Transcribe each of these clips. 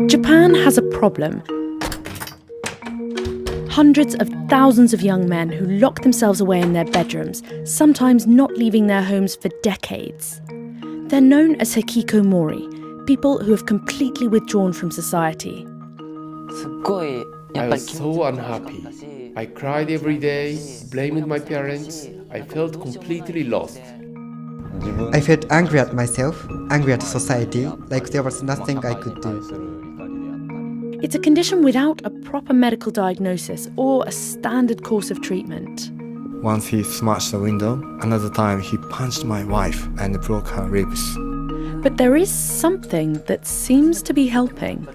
Japan has a problem. Hundreds of thousands of young men who lock themselves away in their bedrooms, sometimes not leaving their homes for decades. They're known as hikikomori, people who have completely withdrawn from society. I was so unhappy. I cried every day, blamed my parents. I felt completely lost. I felt angry at myself, angry at society, like there was nothing I could do. It's a condition without a proper medical diagnosis or a standard course of treatment. Once he smashed the window, another time he punched my wife and broke her ribs. But there is something that seems to be helping.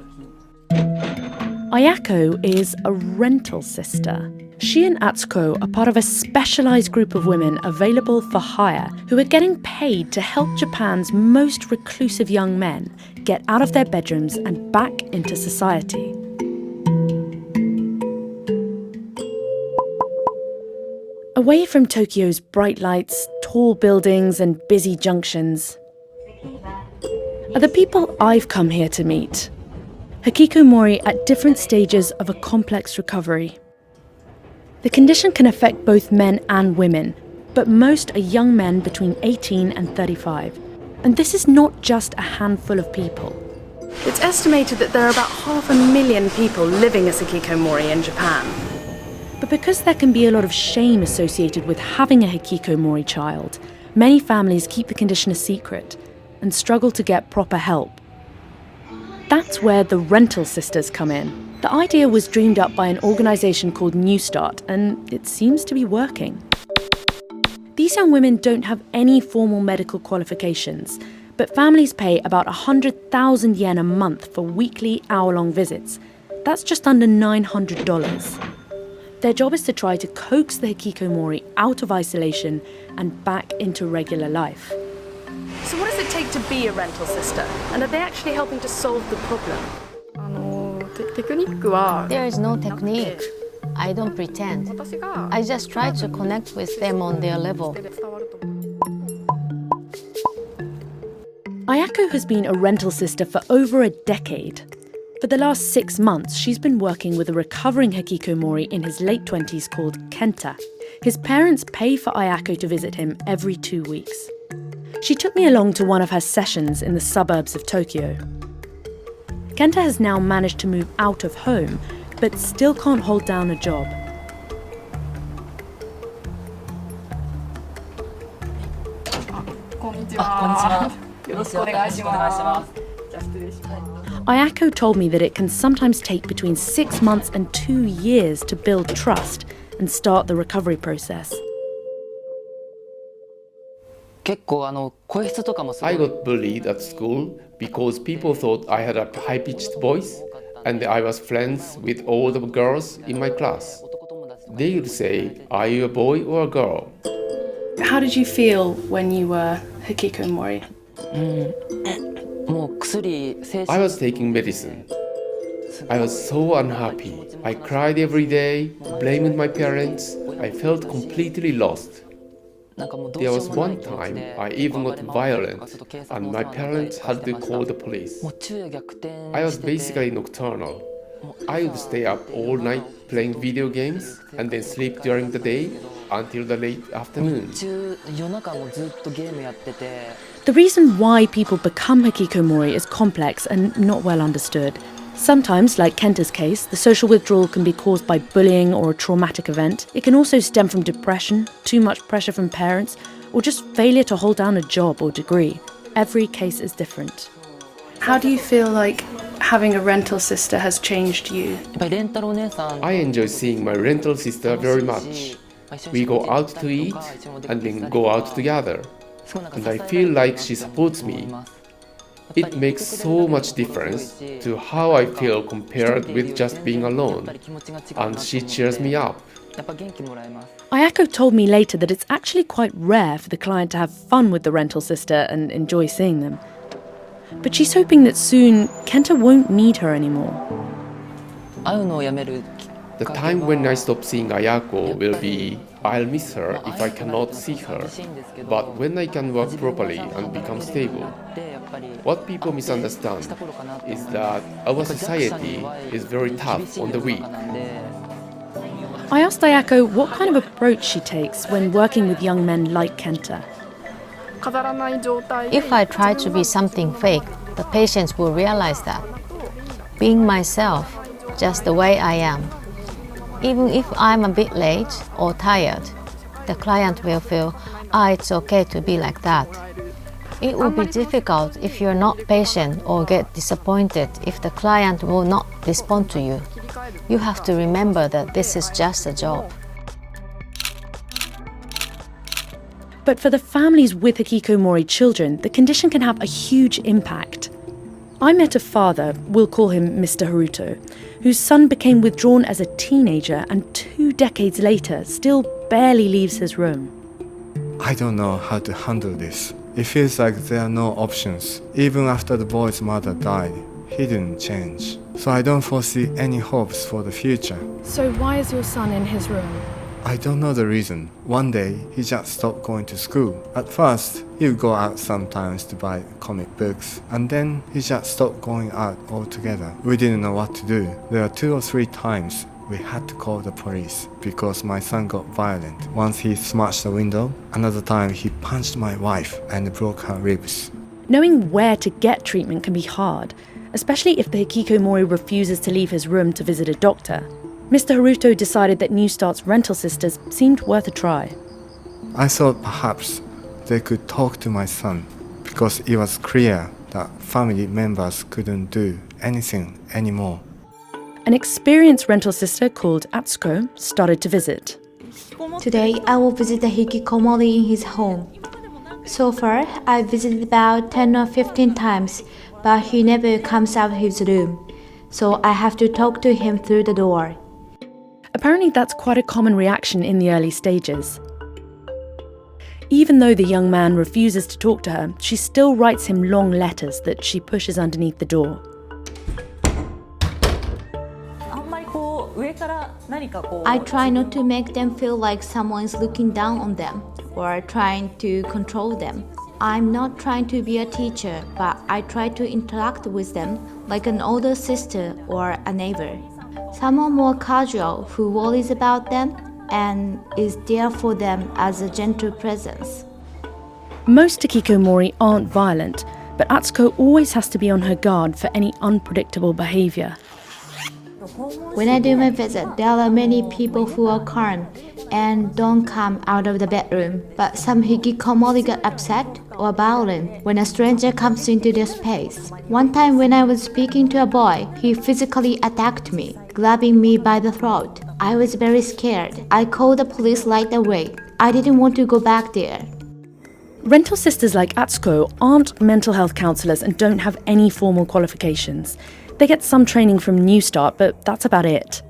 Ayako is a rental sister. She and Atsuko are part of a specialised group of women available for hire who are getting paid to help Japan's most reclusive young men get out of their bedrooms and back into society. Away from Tokyo's bright lights, tall buildings and busy junctions are the people I've come here to meet. Hikikomori at different stages of a complex recovery. The condition can affect both men and women, but most are young men between 18 and 35. And this is not just a handful of people. It's estimated that there are about 500,000 people living as hikikomori in Japan. But because there can be a lot of shame associated with having a hikikomori child, many families keep the condition a secret and struggle to get proper help. That's where the rental sisters come in. The idea was dreamed up by an organisation called New Start, and it seems to be working. These young women don't have any formal medical qualifications, but families pay about 100,000 yen a month for weekly, hour-long visits. That's just under $900. Their job is to try to coax the hikikomori out of isolation and back into regular life. So what does it take to be a rental sister? And are they actually helping to solve the problem? There is no technique. I don't pretend. I just try to connect with them on their level. Ayako has been a rental sister for over a decade. For the last 6 months, she's been working with a recovering hikikomori in his late 20s called Kenta. His parents pay for Ayako to visit him every 2 weeks. She took me along to one of her sessions in the suburbs of Tokyo. Kenta has now managed to move out of home, but still can't hold down a job. Ayako told me that it can sometimes take between 6 months and 2 years to build trust and start the recovery process. I got bullied at school because people thought I had a high-pitched voice and I was friends with all the girls in my class. They would say, "Are you a boy or a girl?" How did you feel when you were hikikomori? I was taking medicine. I was so unhappy. I cried every day, blamed my parents. I felt completely lost. There was one time I even got violent and my parents had to call the police. I was basically nocturnal. I would stay up all night playing video games and then sleep during the day until the late afternoon. The reason why people become hikikomori is complex and not well understood. Sometimes, like Kenta's case, the social withdrawal can be caused by bullying or a traumatic event. It can also stem from depression, too much pressure from parents, or just failure to hold down a job or degree. Every case is different. How do you feel like having a rental sister has changed you? I enjoy seeing my rental sister very much. We go out to eat and then go out together. And I feel like she supports me. It makes so much difference to how I feel compared with just being alone, and she cheers me up. Ayako told me later that it's actually quite rare for the client to have fun with the rental sister and enjoy seeing them. But she's hoping that soon Kenta won't need her anymore. The time when I stop seeing Ayako will be I'll miss her if I cannot see her, but when I can work properly and become stable. What people misunderstand is that our society is very tough on the weak. I asked Ayako what kind of approach she takes when working with young men like Kenta. If I try to be something fake, the patients will realize that. Being myself, just the way I am. Even if I'm a bit late or tired, the client will feel, it's okay to be like that. It will be difficult if you're not patient or get disappointed if the client will not respond to you. You have to remember that this is just a job. But for the families with hikikomori children, the condition can have a huge impact. I met a father, we'll call him Mr. Haruto, whose son became withdrawn as a teenager and 2 decades later still barely leaves his room. I don't know how to handle this. It feels like there are no options. Even after the boy's mother died, he didn't change. So I don't foresee any hopes for the future. So why is your son in his room? I don't know the reason. One day, he just stopped going to school. At first, he would go out sometimes to buy comic books, and then he just stopped going out altogether. We didn't know what to do. There were 2 or 3 times we had to call the police because my son got violent. Once he smashed the window, another time he punched my wife and broke her ribs. Knowing where to get treatment can be hard, especially if the hikikomori refuses to leave his room to visit a doctor. Mr. Haruto decided that New Start's rental sisters seemed worth a try. I thought perhaps they could talk to my son because it was clear that family members couldn't do anything anymore. An experienced rental sister called Atsuko started to visit. Today, I will visit the hikikomori in his home. So far, I visited about 10 or 15 times, but he never comes out of his room. So I have to talk to him through the door. Apparently that's quite a common reaction in the early stages. Even though the young man refuses to talk to her, she still writes him long letters that she pushes underneath the door. I try not to make them feel like someone is looking down on them or trying to control them. I'm not trying to be a teacher, but I try to interact with them like an older sister or a neighbor. Someone more casual who worries about them and is there for them as a gentle presence. Most hikikomori aren't violent, but Atsuko always has to be on her guard for any unpredictable behavior. When I do my visit, there are many people who are calm and don't come out of the bedroom, but some hikikomori get upset or violent when a stranger comes into their space. One time when I was speaking to a boy, he physically attacked me, grabbing me by the throat. I was very scared. I called the police right away. I didn't want to go back there. Rental sisters like Atsuko aren't mental health counsellors and don't have any formal qualifications. They get some training from New Start, but that's about it.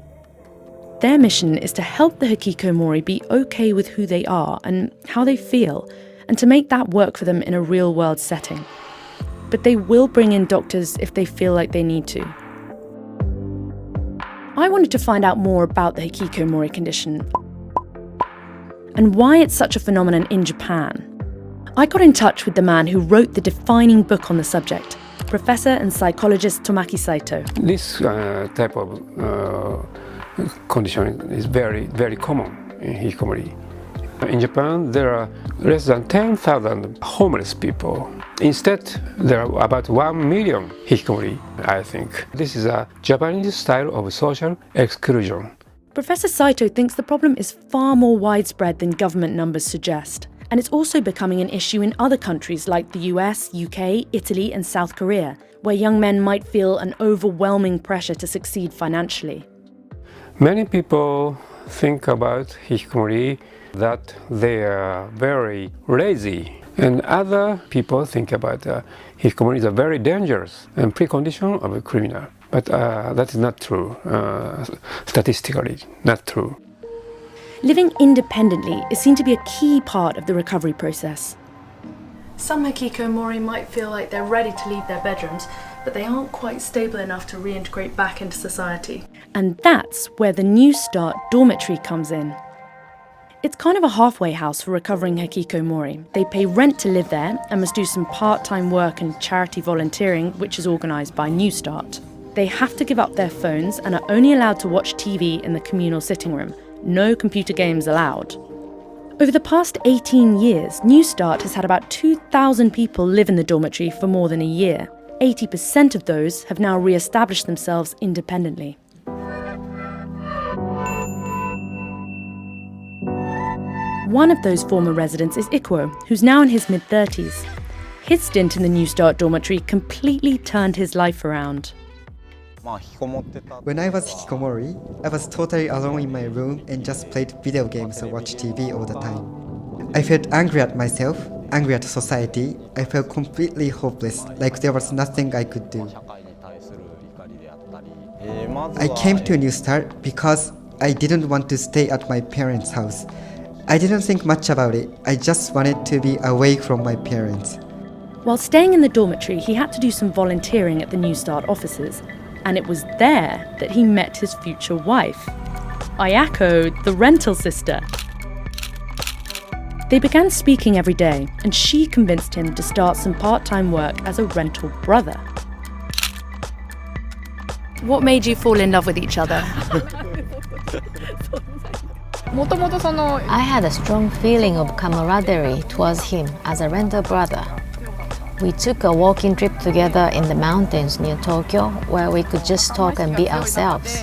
Their mission is to help the hikikomori be okay with who they are and how they feel, and to make that work for them in a real-world setting. But they will bring in doctors if they feel like they need to. I wanted to find out more about the hikikomori condition and why it's such a phenomenon in Japan. I got in touch with the man who wrote the defining book on the subject, Professor and psychologist Tomaki Saito. This type of condition is very, very common in hikikomori. In Japan, there are less than 10,000 homeless people. Instead, there are about 1 million hikikomori, I think. This is a Japanese style of social exclusion. Professor Saito thinks the problem is far more widespread than government numbers suggest. And it's also becoming an issue in other countries like the US, UK, Italy and South Korea, where young men might feel an overwhelming pressure to succeed financially. Many people think about hikikomori that they are very lazy, and other people think about hikikomori is a very dangerous and precondition of a criminal. But that is not true, statistically not true. Living independently is seen to be a key part of the recovery process. Some hikikomori might feel like they're ready to leave their bedrooms, but they aren't quite stable enough to reintegrate back into society. And that's where the New Start dormitory comes in. It's kind of a halfway house for recovering hikikomori. They pay rent to live there and must do some part-time work and charity volunteering, which is organised by New Start. They have to give up their phones and are only allowed to watch TV in the communal sitting room. No computer games allowed. Over the past 18 years, New Start has had about 2,000 people live in the dormitory for more than a year. 80% of those have now re-established themselves independently. One of those former residents is Ikuo, who's now in his mid-30s. His stint in the New Start dormitory completely turned his life around. When I was hikikomori, I was totally alone in my room and just played video games or watched TV all the time. I felt angry at myself, angry at society. I felt completely hopeless, like there was nothing I could do. I came to New Start because I didn't want to stay at my parents' house. I didn't think much about it. I just wanted to be away from my parents. While staying in the dormitory, he had to do some volunteering at the New Start offices. And it was there that he met his future wife, Ayako, the rental sister. They began speaking every day, and she convinced him to start some part-time work as a rental brother. What made you fall in love with each other? I had a strong feeling of camaraderie towards him as a rental brother. We took a walking trip together in the mountains near Tokyo, where we could just talk and be ourselves.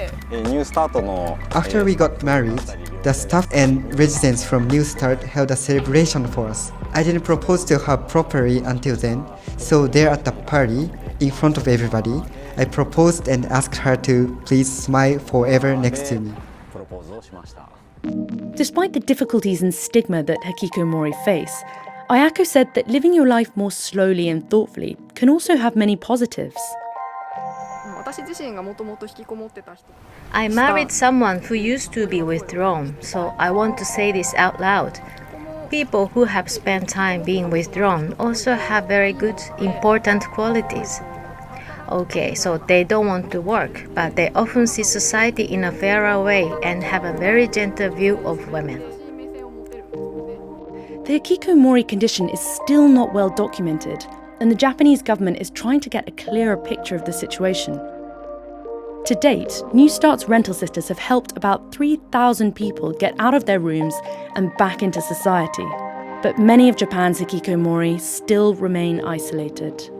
After we got married, the staff and residents from New Start held a celebration for us. I didn't propose to her properly until then, so there at the party, in front of everybody, I proposed and asked her to please smile forever next to me. Despite the difficulties and stigma that hikikomori face, Ayako said that living your life more slowly and thoughtfully can also have many positives. I married someone who used to be withdrawn, so I want to say this out loud. People who have spent time being withdrawn also have very good, important qualities. Okay, so they don't want to work, but they often see society in a fairer way and have a very gentle view of women. The hikikomori condition is still not well documented, and the Japanese government is trying to get a clearer picture of the situation. To date, New Start's rental sisters have helped about 3,000 people get out of their rooms and back into society. But many of Japan's hikikomori still remain isolated.